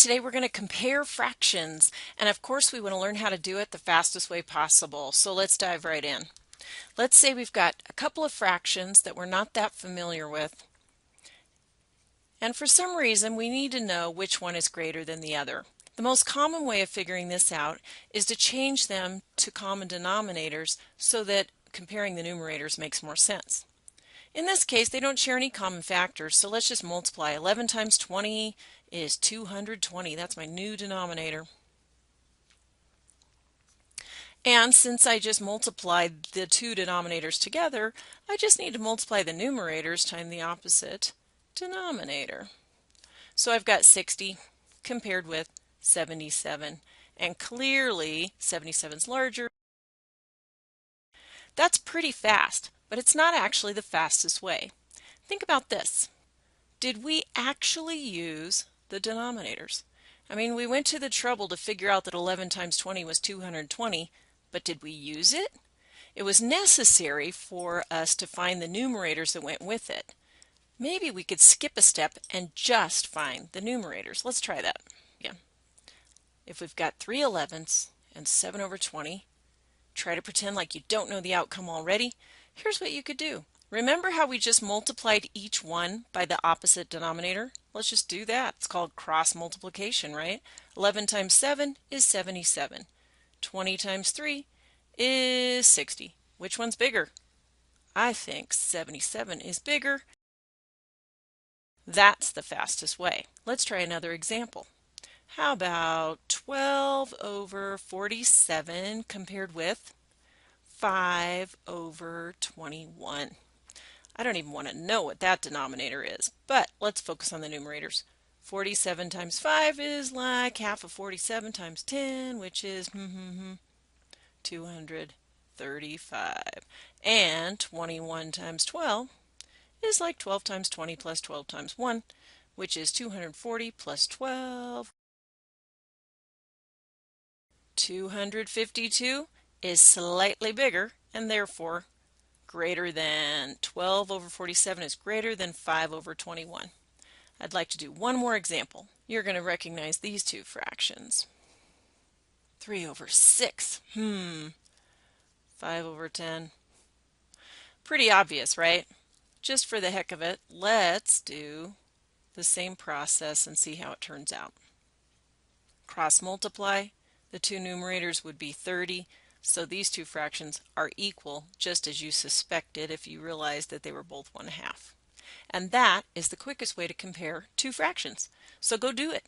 Today we're going to compare fractions, and of course we want to learn how to do it the fastest way possible. So let's dive right in. Let's say we've got a couple of fractions that we're not that familiar with, and for some reason we need to know which one is greater than the other. The most common way of figuring this out is to change them to common denominators so that comparing the numerators makes more sense. In this case, they don't share any common factors, so let's just multiply. 11 times 20 is 220. That's my new denominator. And since I just multiplied the two denominators together, I just need to multiply the numerators times the opposite denominator. So I've got 60 compared with 77. And clearly, 77 is larger. That's pretty fast, but it's not actually the fastest way. Think about this. Did we actually use the denominators? I mean, we went to the trouble to figure out that 11 times 20 was 220, but did we use it? It was necessary for us to find the numerators that went with it. Maybe we could skip a step and just find the numerators. Let's try that again. If we've got 3 11ths and 7 over 20, try to pretend like you don't know the outcome already. Here's what you could do. Remember how we just multiplied each one by the opposite denominator? Let's just do that. It's called cross multiplication, right? 11 times 7 is 77. 20 times 3 is 60. Which one's bigger? I think 77 is bigger. That's the fastest way. Let's try another example. How about 12 over 47 compared with 5 over 21? I don't even want to know what that denominator is, but let's focus on the numerators. 47 times 5 is like half of 47 times 10, which is 235. And 21 times 12 is like 12 times 20 plus 12 times 1, which is 240 plus 12. 252 is slightly bigger and therefore greater than 12 over 47 is greater than 5 over 21. I'd like to do one more example. You're going to recognize these two fractions. 3 over 6. 5 over 10. Pretty obvious, right? Just for the heck of it, let's do the same process and see how it turns out. Cross multiply. The two numerators would be 30. So these two fractions are equal, just as you suspected if you realized that they were both 1/2. And that is the quickest way to compare two fractions. So go do it.